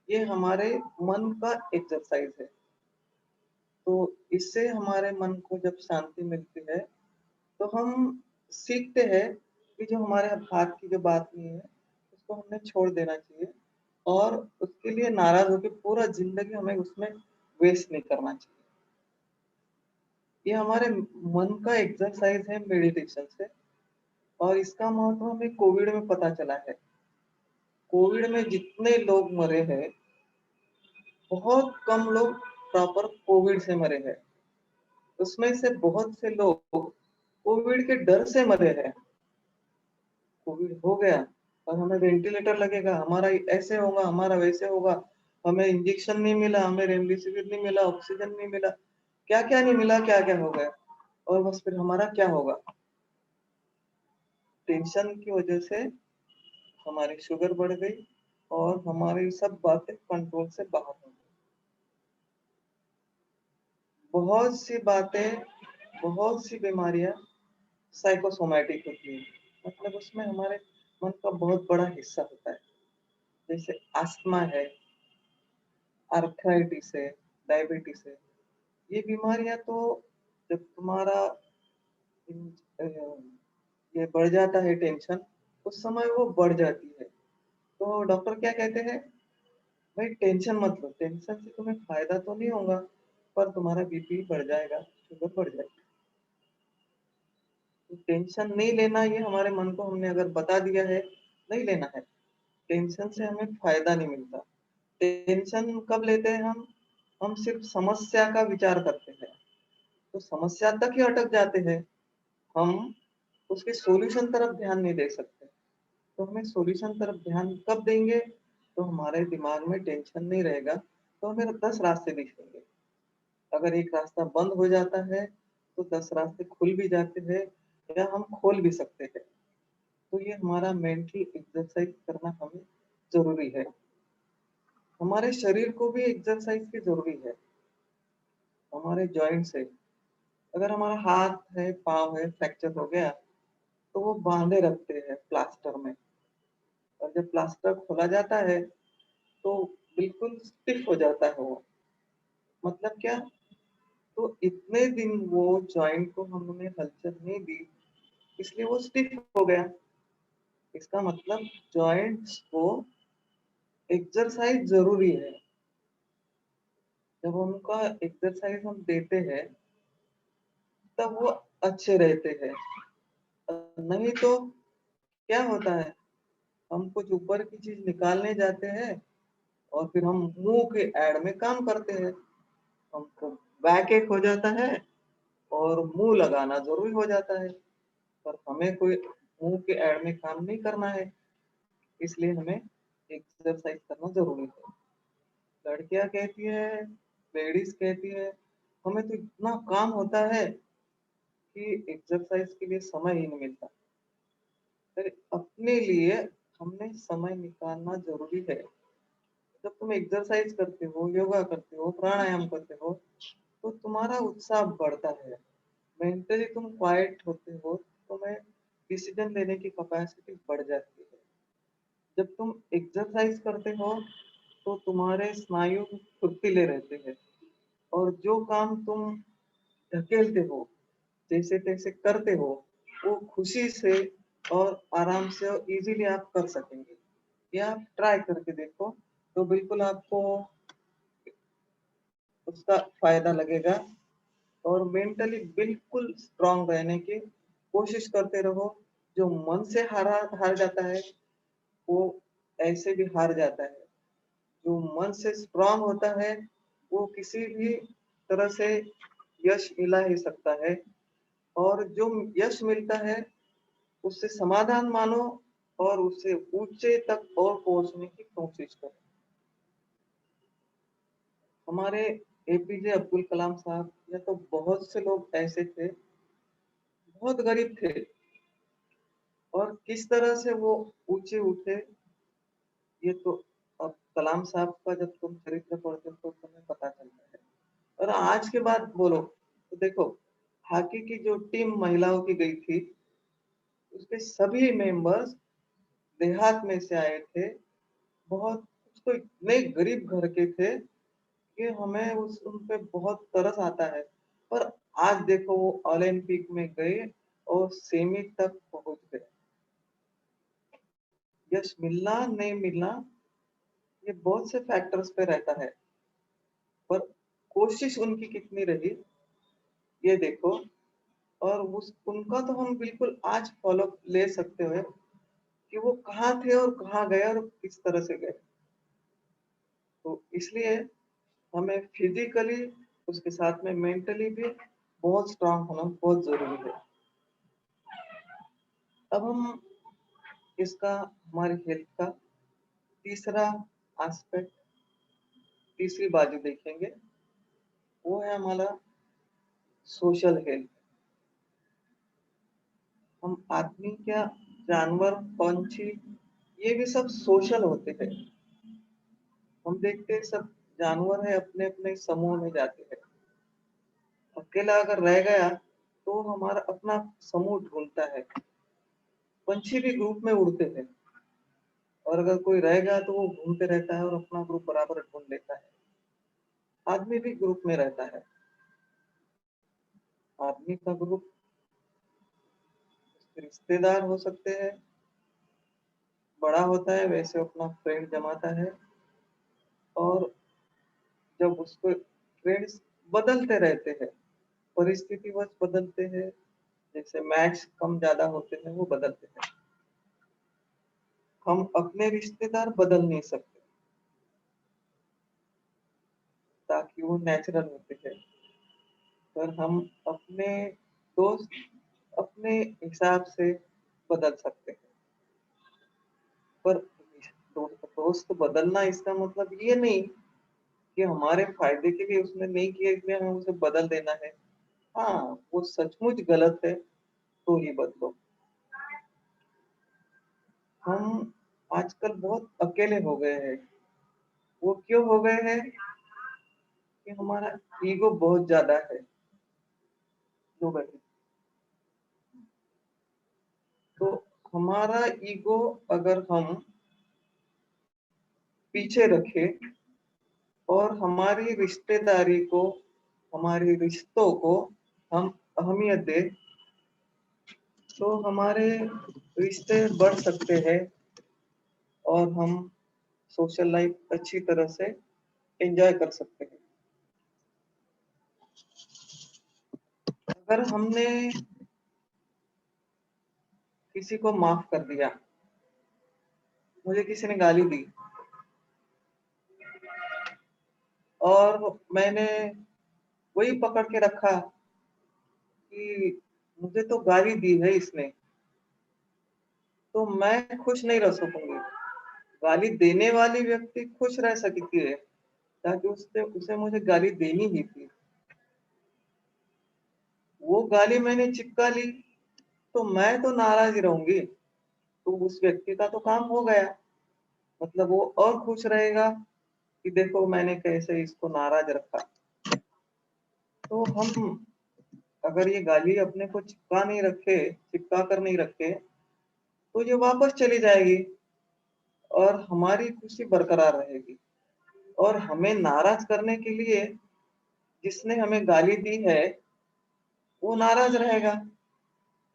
ये हमारे मन का एक्सरसाइज है। तो इससे हमारे मन को जब शांति मिलती है तो हम सीखते हैं कि जो हमारे हाथ की जो बात नहीं है उसको हमने छोड़ देना चाहिए, और उसके लिए नाराज होकर पूरा जिंदगी हमें उसमें वेस्ट नहीं करना चाहिए। ये हमारे मन का एक्सरसाइज है मेडिटेशन से। और इसका महत्व हमें कोविड में पता चला है। कोविड में जितने लोग मरे हैं, बहुत कम लोग प्रॉपर कोविड से मरे हैं। उसमें से बहुत से लोग कोविड के डर से मरे हैं। कोविड हो गया और हमें वेंटिलेटर लगेगा, हमारा ऐसे होगा, हमारा वैसे होगा, हमें इंजेक्शन नहीं मिला, हमें रेमडेसिविर नहीं मिला, ऑक्सीजन नहीं मिला, क्या क्या नहीं मिला, क्या क्या हो गया। और बस फिर हमारा क्या होगा? टेंशन की वजह से हमारी शुगर बढ़ गई और हमारी सब बातें कंट्रोल से बाहर हो गई। बहुत सी बातें, बहुत सी बीमारियां साइकोसोमैटिक होती है, मतलब उसमें हमारे मन का बहुत बड़ा हिस्सा होता है। जैसे अस्थमा है, आर्थराइटिस है, डायबिटीज है। ये बीमारियां तो जब तुम्हारा ये बढ़ जाता है टेंशन, उस समय वो बढ़ जाती है। तो डॉक्टर क्या कहते हैं? भाई टेंशन मत लो, टेंशन से तुम्हें फायदा तो नहीं होगा, पर तुम्हारा बीपी बढ़ जाएगा, शुगर बढ़ जाएगी। तो टेंशन नहीं लेना, ये हमारे मन को हमने अगर बता दिया है नहीं लेना है। टेंशन से हमें फायदा नहीं मिलता। टेंशन कब लेते हैं हम सिर्फ समस्या का विचार करते हैं, तो समस्या तक ही अटक जाते हैं। हम उसके सॉल्यूशन तरफ ध्यान नहीं दे सकते। तो हमें सॉल्यूशन तरफ ध्यान कब देंगे? तो हमारे दिमाग में टेंशन नहीं रहेगा, तो हमें 10 रास्ते दिखेंगे। अगर एक रास्ता बंद हो जाता है तो 10 रास्ते खुल भी जाते हैं, या हम खोल भी सकते हैं। तो ये हमारा मेंटल एक्सरसाइज करना हमें जरूरी है। हमारे शरीर को भी एक्सरसाइज की जरूरी है। हमारे जॉइंट्स है, अगर हमारा हाथ है, पाँव है, फ्रैक्चर हो गया तो वो बांधे रखते हैं प्लास्टर में, और जब प्लास्टर खोला जाता है तो बिल्कुल स्टिफ हो जाता है वो। मतलब क्या? तो इतने दिन वो जॉइंट को हमने हलचल नहीं दी, इसलिए वो स्टिफ हो गया। इसका मतलब जॉइंट्स को एक्सरसाइज जरूरी है। जब उनका एक्सरसाइज हम देते हैं तब वो अच्छे रहते हैं। नहीं तो क्या होता है, हम कुछ ऊपर की चीज निकालने जाते हैं और फिर हम मुंह के ऐड में काम करते हैं। हमको बैक एक हो जाता है और मुंह लगाना जरूरी हो जाता है, पर हमें कोई मुंह के ऐड में काम नहीं करना है, इसलिए हमें एक्सरसाइज करना जरूरी है। लड़कियां कहती है, लेडीज कहती है, हमें तो इतना काम होता है कि एक्सरसाइज के लिए समय ही नहीं मिलता। फिर अपने लिए हमने समय निकालना जरूरी है। जब तुम एक्सरसाइज करते हो, योगा करते हो, प्राणायाम करते हो, तो तुम्हारा उत्साह बढ़ता है, मेंटली तुम क्वाइट होते हो, तुम्हें डिसीजन लेने की कैपेसिटी बढ़ जाती है। जब तुम एक्सरसाइज करते हो तो तुम्हारे स्नायु फुर्तीले रहते हैं और जो काम तुम धकेलते हो, जैसे तैसे करते हो, वो खुशी से और आराम से और इजीली आप कर सकेंगे। ये आप ट्राई करके देखो, तो बिल्कुल आपको उसका फायदा लगेगा। और मेंटली बिल्कुल स्ट्रांग रहने की कोशिश करते रहो। जो मन से हार जाता है वो ऐसे भी हार जाता है। जो मन से स्ट्रांग होता है वो किसी भी तरह से यश मिला ही सकता है, और जो यश मिलता है उससे समाधान मानो और उससे ऊंचे तक और पहुंचने की कोशिश करो। हमारे एपीजे अब्दुल कलाम साहब या तो बहुत से लोग ऐसे थे, बहुत गरीब थे, और किस तरह से वो ऊंचे उठे, ये तो अब कलाम साहब का जब तुम चरित्र पढ़ते हो तो तुम्हें पता चलता है। और आज के बाद बोलो तो देखो, हॉकी की जो टीम महिलाओं की गई थी, उसके सभी मेंबर्स देहात में से आए थे। बहुत कुछ तो इतने गरीब घर के थे कि हमें उस उन पे बहुत तरस आता है। पर आज देखो वो ओलंपिक में गए और सेमी तक पहुंच गए। यश मिलना नहीं मिलना ये बहुत से फैक्टर्स पे रहता है, पर कोशिश उनकी कितनी रही ये देखो। और उस उनका तो हम बिल्कुल आज फॉलो ले सकते हैं कि वो कहाँ थे और कहाँ गए और किस तरह से गए। तो इसलिए हमें फिजिकली उसके साथ में मेंटली भी बहुत स्ट्रांग होना बहुत जरूरी है। अब हम इसका हमारी हेल्थ का तीसरा एस्पेक्ट, तीसरी बाजू देखेंगे, वो है हमारा सोशल हेल्थ। हम आदमी क्या, जानवर, पंछी, ये भी सब सोशल होते हैं। हम देखते हैं सब जानवर है अपने अपने समूह में जाते हैं। अकेला अगर रह गया तो हमारा अपना समूह ढूंढता है। पंछी भी ग्रुप में उड़ते हैं, और अगर कोई रह गया तो वो घूमते रहता है और अपना ग्रुप बराबर ढूंढ लेता है। आदमी भी ग्रुप में रहता है। आदमी का ग्रुप रिश्तेदार हो सकते हैं, बड़ा होता है वैसे अपना फ्रेंड जमाता है, और जब उसको फ्रेंड्स बदलते रहते हैं, परिस्थितिवश बदलते हैं, जैसे मैच कम ज्यादा होते हैं वो बदलते हैं। हम अपने रिश्तेदार बदल नहीं सकते, ताकि वो नेचुरल होते हैं, पर हम अपने दोस्त अपने हिसाब से बदल सकते हैं। पर दोस्त बदलना इसका मतलब ये नहीं कि हमारे फायदे के लिए उसने नहीं किया इसलिए हमें उसे बदल देना है। हाँ, वो सचमुच गलत है तो ही बदलो। हम आजकल बहुत अकेले हो गए हैं। वो क्यों हो गए हैं? कि हमारा ईगो बहुत ज्यादा है लोगों में। तो हमारा ईगो अगर हम पीछे रखें और हमारी रिश्तेदारी को, हमारी रिश्तों को हम अहमियत दें, तो हमारे रिश्ते बढ़ सकते हैं और हम सोशल लाइफ अच्छी तरह से एंजॉय कर सकते हैं। अगर हमने किसी को माफ कर दिया मुझे किसी ने गाली दी और मैंने वही पकड़ के रखा कि मुझे तो गाली दी है इसने, तो मैं खुश नहीं रह सकूंगी। गाली देने वाली व्यक्ति खुश रह सकती है, ताकि उससे उसे मुझे गाली देनी ही थी। वो गाली मैंने चिपका ली, तो मैं तो नाराज ही रहूंगी। तो उस व्यक्ति का तो काम हो गया, मतलब वो और खुश रहेगा कि देखो मैंने कैसे इसको नाराज रखा। तो हम अगर ये गाली अपने को चिपका कर नहीं रखे, तो ये वापस चली जाएगी और हमारी खुशी बरकरार रहेगी। और हमें नाराज करने के लिए जिसने हमें गाली दी है, वो नाराज रहेगा,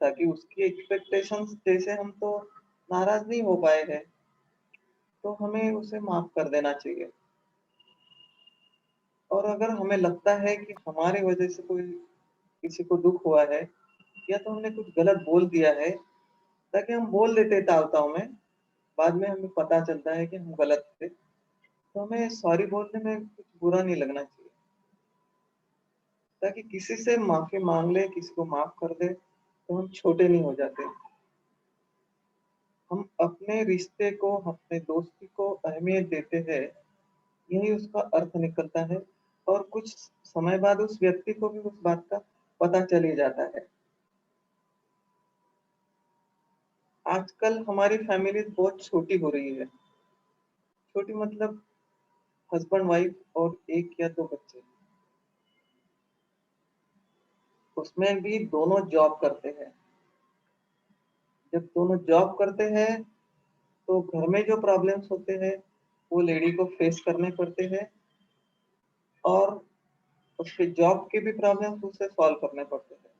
ताकि उसकी एक्सपेक्टेशंस जैसे हम तो नाराज नहीं हो पाए हैं, तो हमें उसे माफ कर देना चाहिए। और अगर हमें लगता है कि हमारे वजह से कोई किसी को दुख हुआ है, या तो हमने कुछ गलत बोल दिया है, ताकि हम बोल देते ताव-ताव में, बाद में हमें पता चलता है कि हम गलत थे, तो हमें सॉरी बोलने में कुछ बुरा नहीं लगना चाहिए। ताकि किसी से माफ़ी माँग ले, किसी को माफ़ कर दे, तो हम छोटे नहीं हो जाते। हम अपने रिश्ते को, अपने दोस्ती को अहमियत देते हैं, यही उसका अर्थ निकलता है। और कुछ समय बाद उस व्यक्ति को भी उस बात का पता चल ही जाता है। आजकल हमारी फैमिलीज़ बहुत छोटी हो रही है। छोटी मतलब हस्बैंड वाइफ और 1 या 2 बच्चे। उसमें भी दोनों जॉब करते हैं। जब दोनों जॉब करते हैं, तो घर में जो प्रॉब्लम्स होते हैं, वो लेडी को फेस करने पड़ते हैं और उसके जॉब के भी प्रॉब्लम्स उसे सॉल्व करने पड़ते हैं।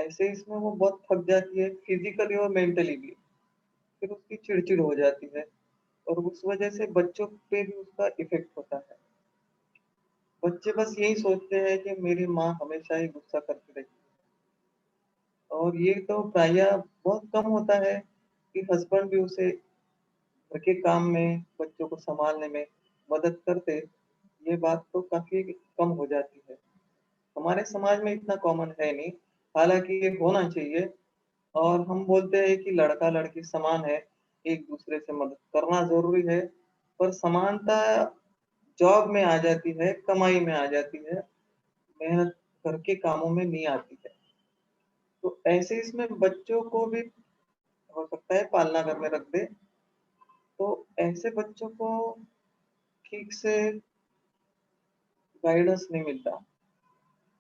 ऐसे इसमें वो बहुत थक जाती है, फिज़िकली और मेंटली भी। फिर उसकी चिड़-चिड़ हो जाती है और उस वजह से बच्चों पे भी उसका इफ़ेक्ट होता है। बच्चे बस यही सोचते हैं कि मेरी माँ हमेशा ही गुस्सा करती रहती है। और ये तो प्रायः बहुत कम होता है कि हस्बैंड भी उसे घर के काम में, बच्चों को सँभालने में मदद करते। ये बात तो काफ़ी कम हो जाती है। हमारे समाज में इतना कॉमन है नहीं, हालाँकि ये होना चाहिए। और हम बोलते हैं कि लड़का-लड़की समान है, एक-दूसरे से मदद करना ज़रूरी है, पर समानता जॉब में आ जाती है, कमाई में आ जाती है, मेहनत घर के कामों में नहीं आती है। तो ऐसे इसमें बच्चों को भी हो सकता है पालना घर में रख दे, तो ऐसे बच्चों को ठीक से गाइडेंस नहीं मिलता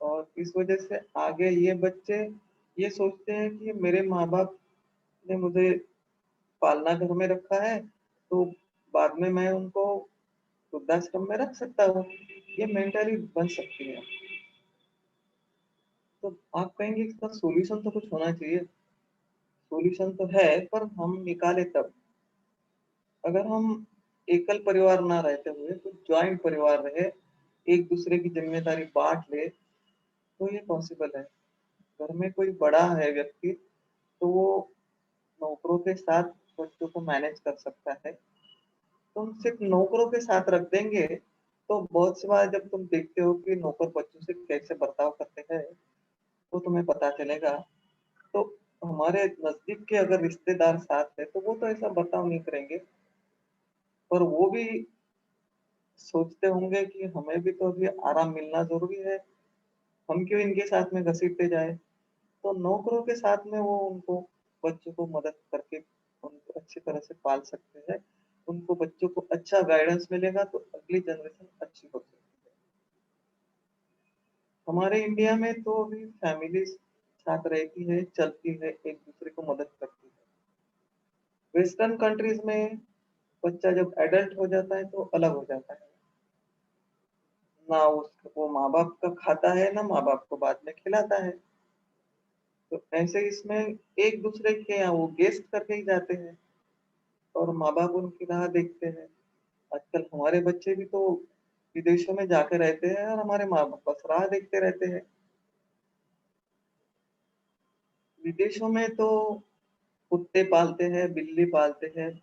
और इस वजह से आगे ये बच्चे ये सोचते हैं कि मेरे माँ-बाप ने मुझे पालना घर में रखा है, तो बाद में मैं उनको वृद्धाश्रम में रख सकता हूँ। ये मेंटाली बन सकती है। तो आप कहेंगे इसका सॉल्यूशन तो कुछ होना चाहिए। सॉल्यूशन तो है, पर हम निकालें तब। अगर हम एकल परिवार ना रहते हुए कुछ जॉइंट परिवार रहे, एक-दूसरे की ज़िम्मेदारी बाँट ले, तो ये पॉसिबल है। घर में कोई बड़ा है व्यक्ति, तो वो नौकरों के साथ बच्चों को मैनेज कर सकता है। तुम सिर्फ नौकरों के साथ रख देंगे, तो बहुत सी बार जब तुम देखते हो कि नौकर बच्चों से कैसे बर्ताव करते हैं, तो तुम्हें पता चलेगा। तो हमारे नज़दीक के अगर रिश्तेदार साथ हैं, तो वो तो ऐसा बर्ताव नहीं करेंगे, पर वो भी सोचते होंगे कि हमें भी तो अभी आराम मिलना ज़रूरी है, हम क्यों इनके साथ में घसीटते जाएँ। तो नौकरों के साथ में वो उनको बच्चों को मदद करके उनको अच्छी तरह से पाल सकते हैं। उनको बच्चों को अच्छा गाइडेंस मिलेगा, तो अगली जनरेशन अच्छी हो सकती है। हमारे इंडिया में तो अभी फैमिलीज़ साथ रहती है, चलती है, एक-दूसरे को मदद करती है। वेस्टर्न कंट्रीज़ में बच्चा जब एडल्ट हो जाता है, तो अलग हो जाता है। ना वो माँ-बाप का खाता है, ना माँ-बाप को बाद में खिलाता है। तो ऐसे इसमें एक-दूसरे के यहाँ वो गेस्ट करके ही जाते हैं और माँ-बाप उनकी राह देखते हैं। आजकल हमारे बच्चे भी तो विदेशों में जाके रहते हैं और हमारे माँ-बाप बस राह देखते रहते हैं। विदेशों में तो कुत्ते पालते हैं, बिल्ली पालते हैं,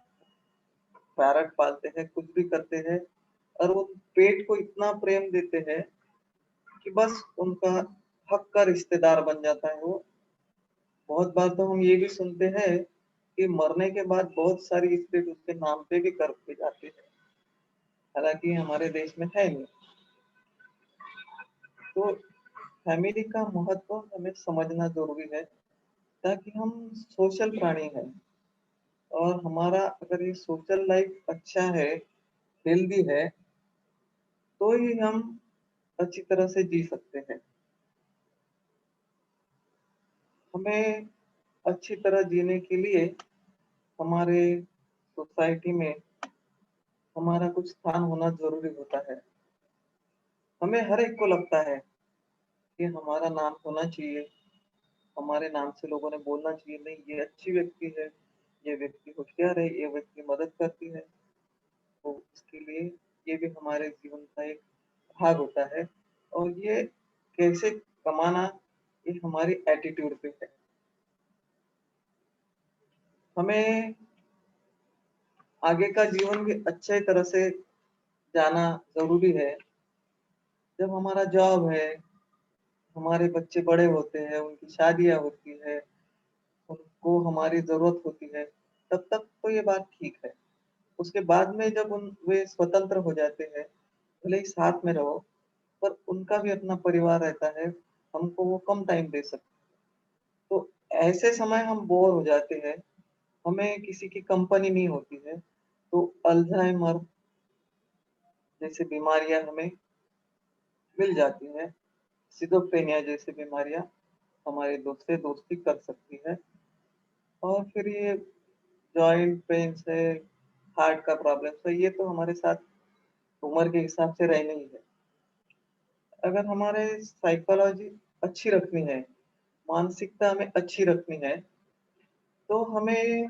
पैरट पालते हैं, कुछ भी करते हैं और वो पेट को इतना प्रेम देते हैं कि बस उनका हक का रिश्तेदार बन जाता है वो। बहुत बार तो हम ये भी सुनते हैं कि मरने के बाद बहुत सारी स्टेट उसके नाम पे भी कर दी जाती है, हालांकि हमारे देश में है नहीं। तो फैमिली का महत्व हमें समझना जरूरी है, ताकि हम सोशल प्राणी हैं और हमारा अगर ये सोशल लाइफ अच्छा है, हेल्दी है, तो ही हम अच्छी तरह से जी सकते हैं। हमें अच्छी तरह जीने के लिए हमारे सोसाइटी में हमारा कुछ स्थान होना जरूरी होता है। हमें हर एक को लगता है कि हमारा नाम होना चाहिए, हमारे नाम से लोगों ने बोलना चाहिए, नहीं ये अच्छी व्यक्ति है, ये व्यक्ति होशियार है, ये व्यक्ति मदद करती है। तो उसके लिए ये भी हमारे जीवन का एक भाग होता है और ये कैसे कमाना, ये हमारी एटीट्यूड पे है। हमें आगे का जीवन भी अच्छे तरह से जाना जरूरी है। जब हमारा जॉब है, हमारे बच्चे बड़े होते हैं, उनकी शादियां होती है, उनको हमारी जरूरत होती है, तब तक तो ये बात ठीक है। उसके बाद में जब वे स्वतंत्र हो जाते हैं, भले ही साथ में रहो, पर उनका भी अपना परिवार रहता है, हमको वो कम टाइम दे सकते। तो ऐसे समय हम बोर हो जाते हैं, हमें किसी की कंपनी नहीं होती है, तो अल्जाइमर जैसी बीमारियां हमें मिल जाती हैं, सिजोफ्रेनिया जैसी बीमारियां हमारे दोस्त से दोस्ती कर सकती है। और फिर ये जॉइंट पेन्स है, हार्ट का प्रॉब्लम है, ये तो हमारे साथ उम्र के हिसाब से रहना ही है। अगर हमारे साइकोलॉजी अच्छी रखनी है, मानसिकता हमें अच्छी रखनी है, तो हमें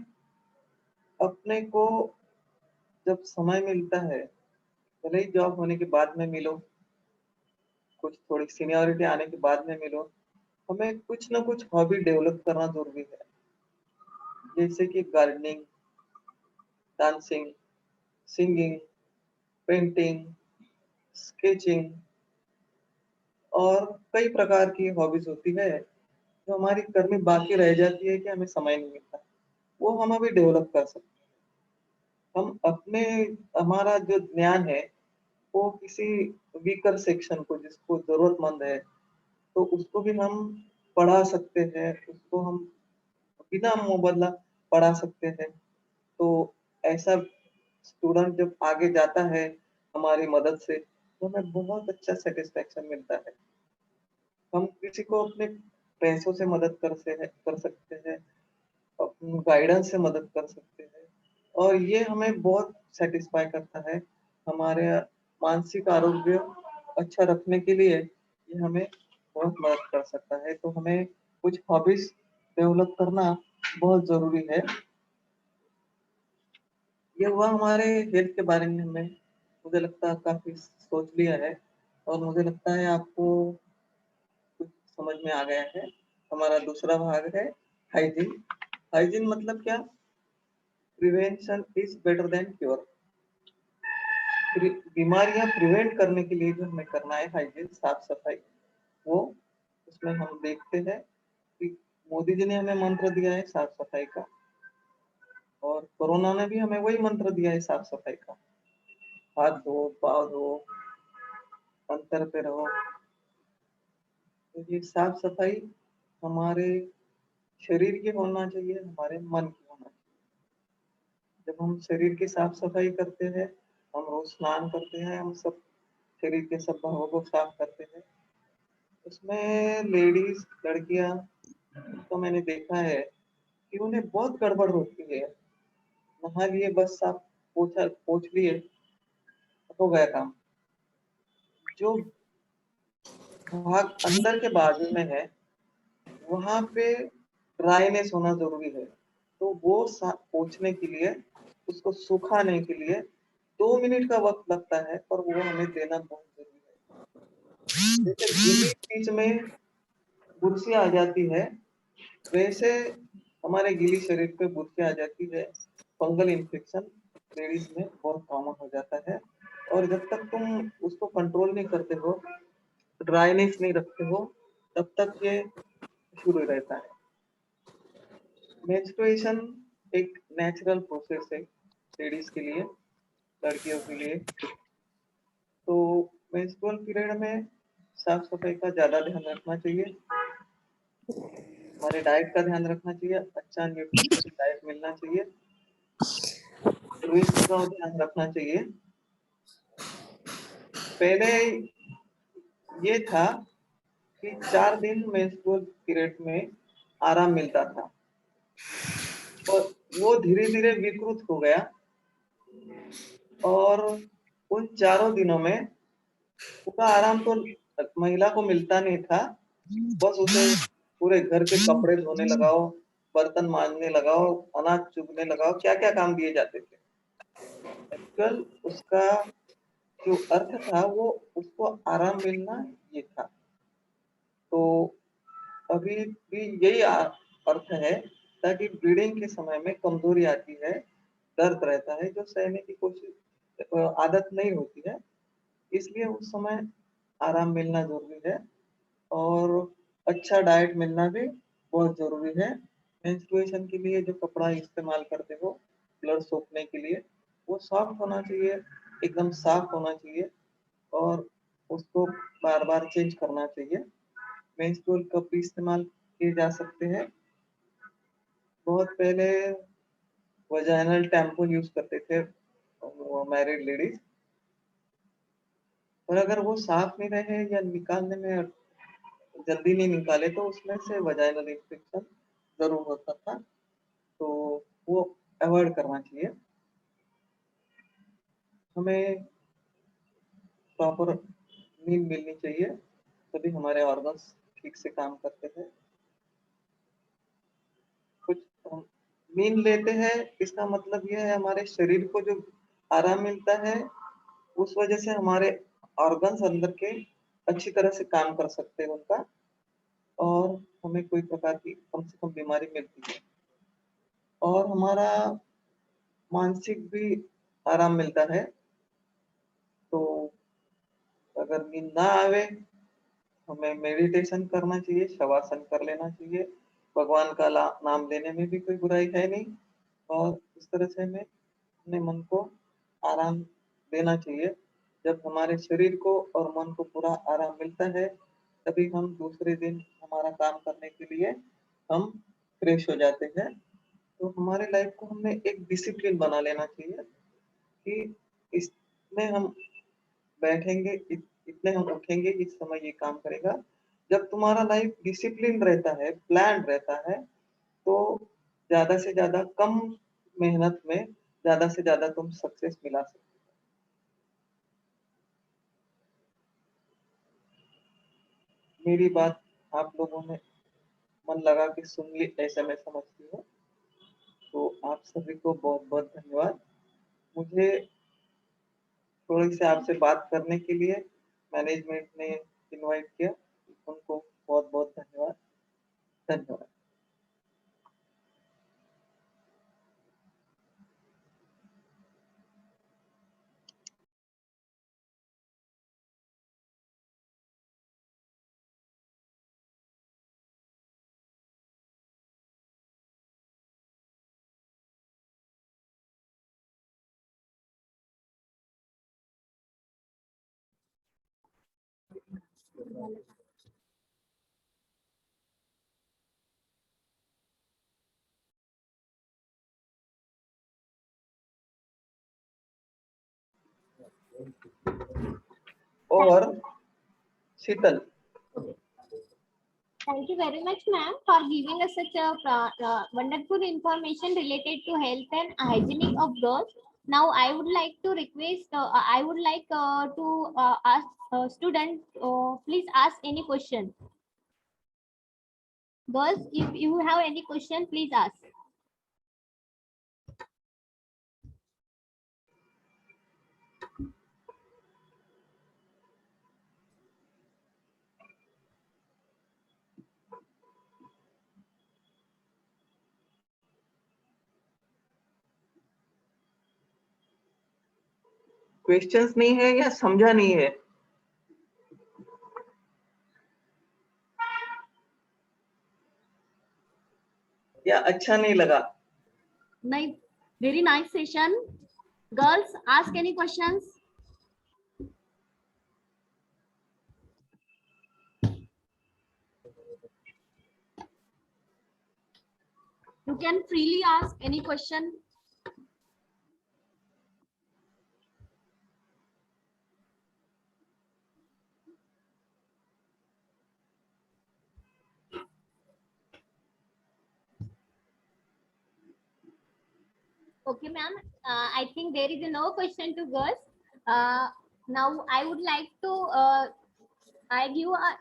अपने को जब समय मिलता है, भले ही जॉब होने के बाद में मिलो, कुछ थोड़ी सीनियरिटी आने के बाद में मिलो, हमें कुछ ना कुछ हॉबी डेवलप करना जरूरी है। जैसे कि gardening, dancing, singing, painting, sketching और कई प्रकार की हॉबीज होती है जो हमारी करनी बाकी रह जाती है कि हमें समय नहीं मिलता, वो हम अभी डेवलप कर सकते हैं। हम अपने हमारा जो ज्ञान है वो किसी वीकर सेक्शन को, जिसको जरूरतमंद है, तो उसको भी हम पढ़ा सकते हैं, उसको हम बिना मुबादला पढ़ा सकते हैं। तो ऐसा स्टूडेंट जब आगे जाता है हमारी मदद से, तो हमें बहुत अच्छा सेटिस्फेक्शन मिलता है। हम किसी को अपने पैसों से मदद कर सकते हैं, अपनी गाइडेंस से मदद कर सकते हैं और ये हमें बहुत सेटिस्फाई करता है। हमारे मानसिक आरोग्य अच्छा रखने के लिए ये हमें बहुत मदद कर सकता है। तो हमें कुछ हॉबीज डेवलप करना बहुत जरूरी है। ये हुआ हमारे हेल्थ के बारे में हमने, मुझे लगता है काफी सोच लिया है और मुझे लगता है आपको कुछ समझ में आ गया है। हमारा दूसरा भाग है हाइजीन। हाइजीन मतलब क्या? Prevention is better than cure. बीमारियां प्रिवेंट करने के लिए जो हमें करना है हाइजीन, साफ सफाई, वो उसमें हम देखते हैं कि मोदी जी ने हमें मंत्र दिया है साफ सफाई का, और कोरोना ने भी हमें वही मंत्र दिया है साफ सफाई का। हाथ धो, पाँव धो, अंतर पे रहो। तो ये साफ सफाई हमारे शरीर की होना चाहिए, हमारे मन की होना चाहिए। जब हम शरीर की साफ सफाई करते हैं, हम रोज स्नान करते हैं, हम सब शरीर के सब भागों को साफ करते हैं। उसमें लेडीज, लड़कियां, तो मैंने देखा है कि उन्हें बहुत गड़बड़ होती है। नहा लिए, बस साफ पोछा पोछ लिए, हो गया काम। जो भाग अंदर के बाजू में है, वहां पे ड्राइनेस होना जरूरी है। तो वो पोछने के लिए, उसको सुखाने के लिए 2 मिनट का वक्त लगता है, पर वो हमें देना बहुत जरूरी है। जैसे गीली चीज में बुरसी आ जाती है, वैसे हमारे गीली शरीर पे बुरसी आ जाती है, फंगल इन्फेक्शन। लेडीज में बहुत कॉमन हो जाता है। और जब तक तुम उसको कंट्रोल नहीं करते हो, ड्राइनेस नहीं रखते हो, तब तक ये शुरू रहता है। मेंस्ट्रुएशन एक नेचुरल प्रोसेस है लेडीज के लिए, लड़कियों के लिए। तो मेंस्ट्रुअल पीरियड में साफ सफाई का ज्यादा ध्यान रखना चाहिए, हमारे डाइट का ध्यान रखना चाहिए, अच्छा न्यूट्रिशियस डाइट मिलना चाहिए, रिस्ट का ध्यान रखना चाहिए। पहले ये था कि 4 दिन मेंस्ट्रुअल पीरियड में आराम मिलता था, और वो धीरे धीरे विकृत हो गया, और उन 4 दिनों में पूरा आराम तो महिला को मिलता नहीं था। बस उसे पूरे घर के कपड़े धोने लगाओ, बर्तन मांजने लगाओ, अनाज चुगने लगाओ, क्या क्या काम दिए जाते थे। एक्चुअल उसका जो अर्थ था वो उसको आराम मिलना ये था। तो अभी भी यही अर्थ है, ताकि ब्रीडिंग के समय में कमजोरी आती है, दर्द रहता है जो सहने की कोशिश आदत नहीं होती है, इसलिए उस समय आराम मिलना जरूरी है। और अच्छा डाइट मिलना भी बहुत जरूरी है। मेंस्ट्रुएशन के लिए जो कपड़ा इस्तेमाल करते हो ब्लड सोखने के लिए, वो सॉफ्ट होना चाहिए, एकदम साफ होना चाहिए, और उसको बार बार चेंज करना चाहिए। मेंस्ट्रुअल कप भी इस्तेमाल किए जा सकते हैं। बहुत पहले वजाइनल टैम्पू यूज करते थे मैरिड लेडीज, और अगर वो साफ नहीं रहे या निकालने में जल्दी नहीं निकाले तो उसमें से वजाइनल इन्फेक्शन जरूर होता था। तो वो अवॉइड करना चाहिए। हमें प्रॉपर नींद मिलनी चाहिए, तभी हमारे ऑर्गन्स ठीक से काम करते हैं। कुछ हम नींद लेते हैं, इसका मतलब यह है हमारे शरीर को जो आराम मिलता है, उस वजह से हमारे ऑर्गन्स अंदर के अच्छी तरह से काम कर सकते हैं उनका, और हमें कोई प्रकार की कम से कम बीमारी मिलती है, और हमारा मानसिक भी आराम मिलता है। तो अगर नींद ना आवे, हमें मेडिटेशन करना चाहिए, शवासन कर लेना चाहिए। भगवान का नाम लेने में भी कोई बुराई है नहीं, और इस तरह से हमें अपने मन को आराम देना चाहिए। जब हमारे शरीर को और मन को पूरा आराम मिलता है, तभी हम दूसरे दिन हमारा काम करने के लिए हम फ्रेश हो जाते हैं। तो हमारे लाइफ को हमने एक डिसिप्लिन बना लेना चाहिए कि इसमें हम बैठेंगे, इतने हम उठेंगे, इस समय ये काम करेगा। जब तुम्हारा लाइफ डिसिप्लिन रहता है, प्लान रहता है, तो ज्यादा से ज्यादा कम मेहनत में ज्यादा से ज्यादा तुम सक्सेस मिला सकते हो। मेरी बात आप लोगों ने मन लगा के सुन ली, ऐसा मैं समझती हूँ। तो आप सभी को बहुत बहुत धन्यवाद। मुझे थोड़ी सी आपसे बात करने के लिए मैनेजमेंट ने इनवाइट किया, उनको बहुत बहुत धन्यवाद। धन्यवाद। और शीतल, Thank you very much, ma'am, for giving us such a wonderful information related to health and hygienic of girls. Now, I would like to request, I would like to ask students, please ask any question. Girls, if you have any question, please ask. Questions नहीं है या समझा नहीं है? या अच्छा नहीं लगा? Nice, very nice session. Girls, ask any questions. You can freely ask any question. Okay, ma'am. I think there is no question to girls. Now I would like to I give a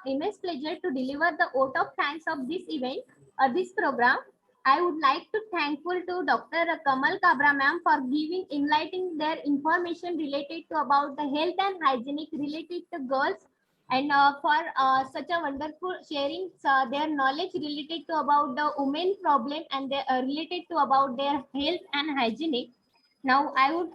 immense pleasure to deliver the vote of thanks of this event or this program. I would like to thankful to Dr. Kamal Kabra ma'am for giving enlightening their information related to about the health and hygienic related to girls, and for such a wonderful sharing their knowledge related to about the women problem, and they related to about their health and hygienic. Now, I would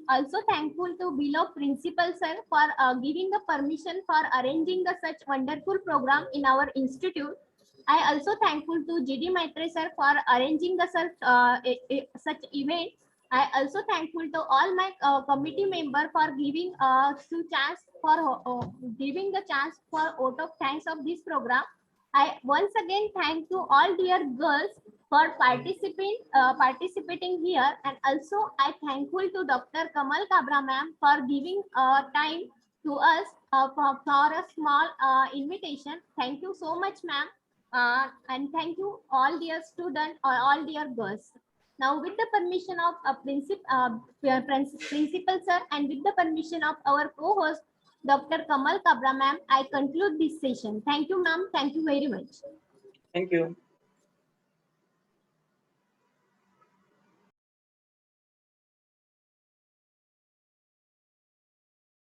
also thankful to below principal sir for giving the permission for arranging the such wonderful program in our institute. I also thankful to GD Maitre sir for arranging the such event. I also thankful to all my committee member for giving to chance for giving the chance for vote of thanks of this program. I once again thank to all dear girls for participating here, and also I thankful to Dr. Kamal Kabra ma'am for giving time to us for a small invitation. Thank you so much, ma'am, and thank you all dear students or all dear girls. Now, with the permission of principal sir, and with the permission of our co-host Dr. Kamal Kabra ma'am, I conclude this session. Thank you, ma'am. Thank you very much. Thank you.